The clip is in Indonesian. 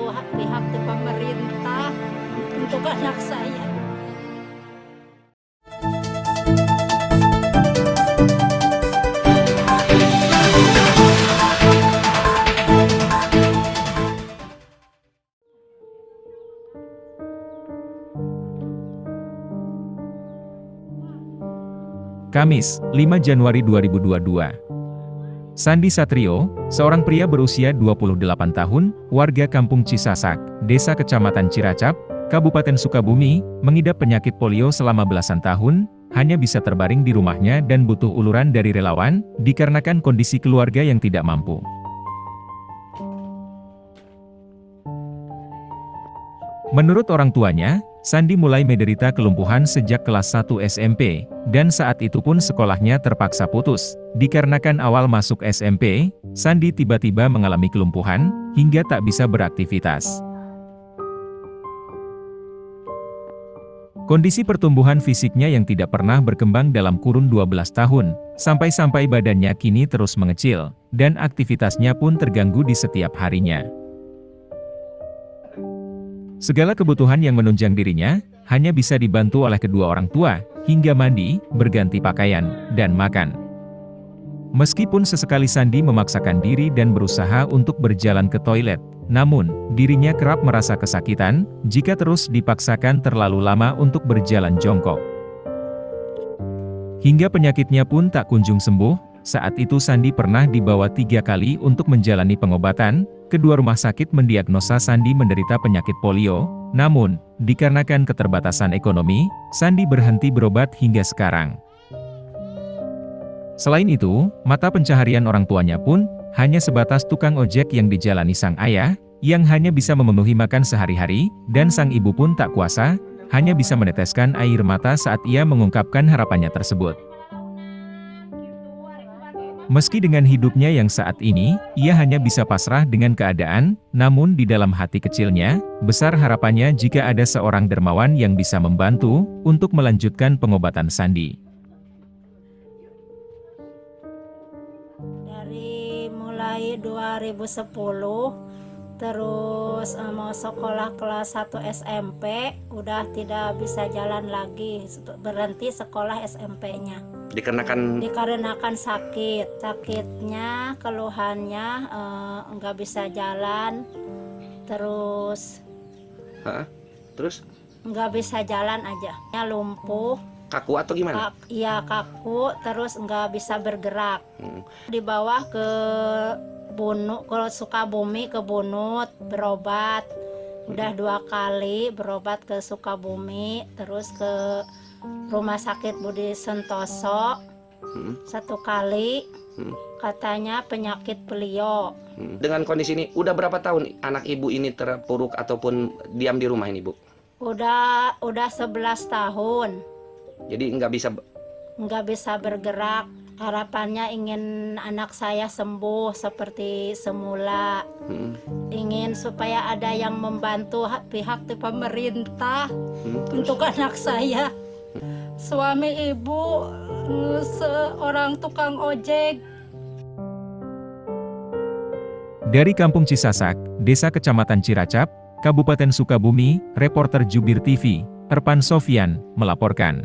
membantu pihak pemerintah untuk anak saya. Kamis, 5 Januari 2022. Sandi Satrio, seorang pria berusia 28 tahun, warga Kampung Cisasak, Desa Kecamatan Ciracap, Kabupaten Sukabumi, mengidap penyakit polio selama belasan tahun, hanya bisa terbaring di rumahnya dan butuh uluran dari relawan, dikarenakan kondisi keluarga yang tidak mampu. Menurut orang tuanya, Sandi mulai menderita kelumpuhan sejak kelas 1 SMP, dan saat itu pun sekolahnya terpaksa putus. Dikarenakan awal masuk SMP, Sandi tiba-tiba mengalami kelumpuhan, hingga tak bisa beraktivitas. Kondisi pertumbuhan fisiknya yang tidak pernah berkembang dalam kurun 12 tahun, sampai-sampai badannya kini terus mengecil, dan aktivitasnya pun terganggu di setiap harinya. Segala kebutuhan yang menunjang dirinya, hanya bisa dibantu oleh kedua orang tua, hingga mandi, berganti pakaian, dan makan. Meskipun sesekali Sandi memaksakan diri dan berusaha untuk berjalan ke toilet, namun, dirinya kerap merasa kesakitan, jika terus dipaksakan terlalu lama untuk berjalan jongkok. Hingga penyakitnya pun tak kunjung sembuh, saat itu Sandi pernah dibawa 3 kali untuk menjalani pengobatan. Kedua rumah sakit mendiagnosa Sandi menderita penyakit polio, namun, dikarenakan keterbatasan ekonomi, Sandi berhenti berobat hingga sekarang. Selain itu, mata pencaharian orang tuanya pun, hanya sebatas tukang ojek yang dijalani sang ayah, yang hanya bisa memenuhi makan sehari-hari, dan sang ibu pun tak kuasa, hanya bisa meneteskan air mata saat ia mengungkapkan harapannya tersebut. Meski dengan hidupnya yang saat ini, ia hanya bisa pasrah dengan keadaan, namun di dalam hati kecilnya, besar harapannya jika ada seorang dermawan yang bisa membantu, untuk melanjutkan pengobatan Sandi. Dari mulai 2010, terus mau sekolah kelas 1 SMP, udah tidak bisa jalan lagi, berhenti sekolah SMP-nya. Dikarenakan sakitnya, keluhannya nggak bisa jalan, terus nggak bisa jalan aja, lumpuh, kaku atau gimana? Iya kaku, terus nggak bisa bergerak. Dibawa ke Sukabumi, ke Bunut, berobat, udah 2 kali berobat ke Sukabumi, terus ke Rumah Sakit Budi Sentoso 1 kali, katanya penyakit polio. Dengan kondisi ini, udah berapa tahun anak ibu ini terpuruk ataupun diam di rumah ini, Bu? Udah 11 tahun. Jadi nggak bisa bergerak. Harapannya ingin anak saya sembuh seperti semula. Ingin supaya ada yang membantu pihak pemerintah untuk anak saya. Suami ibu seorang tukang ojek. Dari Kampung Cisasak, Desa Kecamatan Ciracap, Kabupaten Sukabumi, reporter Jubir TV, Erpan Sofyan, melaporkan.